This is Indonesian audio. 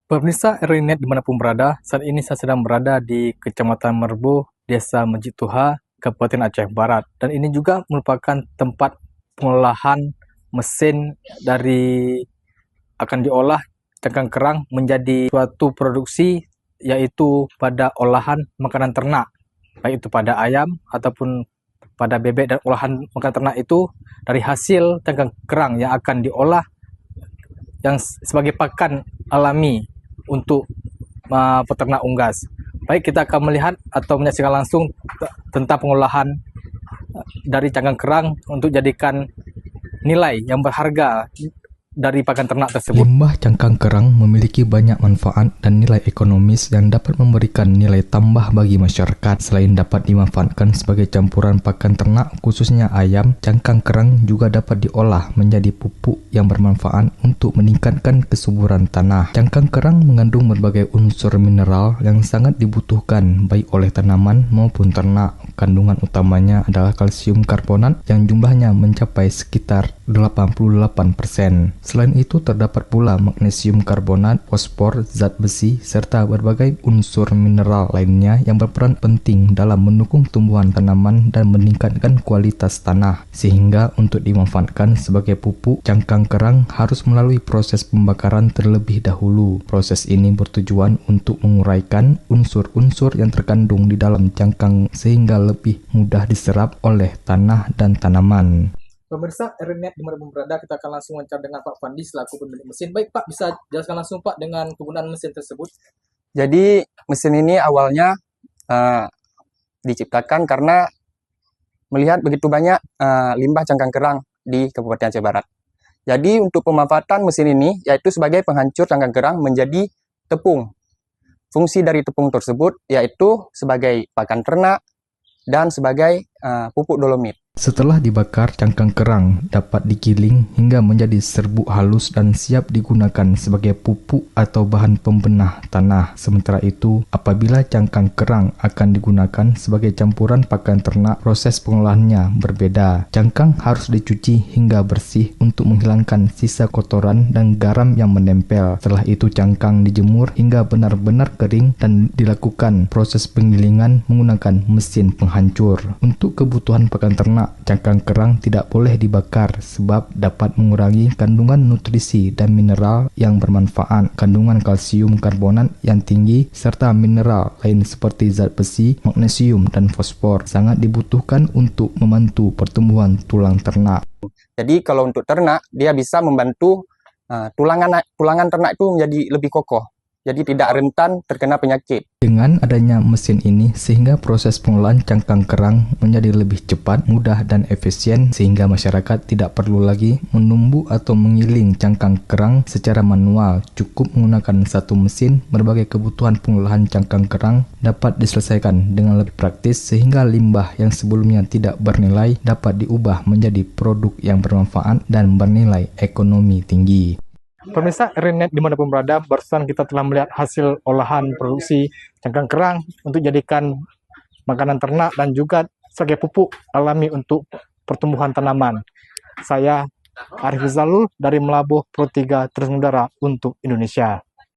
Pemirsa RNet dimanapun berada, saat ini saya sedang berada di Kecamatan Merbu, Desa Masjid Tuha, Kabupaten Aceh Barat. Dan ini juga merupakan tempat pengolahan mesin dari akan diolah cangkang kerang menjadi suatu produksi, yaitu pada olahan makanan ternak, baik itu pada ayam ataupun pada bebek. Dan olahan makanan ternak itu dari hasil cangkang kerang yang akan diolah yang sebagai pakan alami untuk peternak unggas. Baik, kita akan melihat atau menyaksikan langsung tentang pengolahan dari cangkang kerang untuk jadikan nilai yang berharga dari pakan ternak tersebut. Limbah cangkang kerang memiliki banyak manfaat dan nilai ekonomis yang dapat memberikan nilai tambah bagi masyarakat. Selain dapat dimanfaatkan sebagai campuran pakan ternak, khususnya ayam, cangkang kerang juga dapat diolah menjadi pupuk yang bermanfaat untuk meningkatkan kesuburan tanah. Cangkang kerang mengandung berbagai unsur mineral yang sangat dibutuhkan baik oleh tanaman maupun ternak. Kandungan utamanya adalah kalsium karbonat yang jumlahnya mencapai sekitar 88%. Selain itu terdapat pula magnesium karbonat, fosfor, zat besi, serta berbagai unsur mineral lainnya yang berperan penting dalam mendukung tumbuhan tanaman dan meningkatkan kualitas tanah. Sehingga untuk dimanfaatkan sebagai pupuk, cangkang kerang harus melalui proses pembakaran terlebih dahulu. Proses ini bertujuan untuk menguraikan unsur-unsur yang terkandung di dalam cangkang sehingga lebih mudah diserap oleh tanah dan tanaman. Pemirsa RNet dimanapun berada, kita akan langsung wawancara dengan Pak Fandi selaku pemilik mesin. Baik Pak, bisa jelaskan langsung Pak dengan penggunaan mesin tersebut? Jadi mesin ini awalnya diciptakan karena melihat begitu banyak limbah cangkang kerang di Kabupaten Aceh Barat. Jadi untuk pemanfaatan mesin ini yaitu sebagai penghancur cangkang kerang menjadi tepung. Fungsi dari tepung tersebut yaitu sebagai pakan ternak dan sebagai pupuk dolomit. Setelah dibakar, cangkang kerang dapat digiling hingga menjadi serbuk halus dan siap digunakan sebagai pupuk atau bahan pembenah tanah. Sementara itu, apabila cangkang kerang akan digunakan sebagai campuran pakan ternak, proses pengolahannya berbeda. Cangkang harus dicuci hingga bersih untuk menghilangkan sisa kotoran dan garam yang menempel. Setelah itu, cangkang dijemur hingga benar-benar kering dan dilakukan proses penggilingan menggunakan mesin penghancur. Untuk kebutuhan pakan ternak, cangkang kerang tidak boleh dibakar sebab dapat mengurangi kandungan nutrisi dan mineral yang bermanfaat. Kandungan kalsium karbonat yang tinggi serta mineral lain seperti zat besi, magnesium, dan fosfor sangat dibutuhkan untuk membantu pertumbuhan tulang ternak. Jadi kalau untuk ternak, dia bisa membantu tulangan ternak itu menjadi lebih kokoh. Jadi tidak rentan terkena penyakit. Dengan adanya mesin ini, sehingga proses pengolahan cangkang kerang menjadi lebih cepat, mudah, dan efisien, sehingga masyarakat tidak perlu lagi menumbuk atau mengiling cangkang kerang secara manual. Cukup menggunakan satu mesin, berbagai kebutuhan pengolahan cangkang kerang dapat diselesaikan dengan lebih praktis, sehingga limbah yang sebelumnya tidak bernilai dapat diubah menjadi produk yang bermanfaat dan bernilai ekonomi tinggi. Pemirsa RNet dimanapun berada, barusan kita telah melihat hasil olahan produksi cangkang kerang untuk jadikan makanan ternak dan juga sebagai pupuk alami untuk pertumbuhan tanaman. Saya Arif Zalul dari Melabuh Pro 3 Terus Mengudara untuk Indonesia.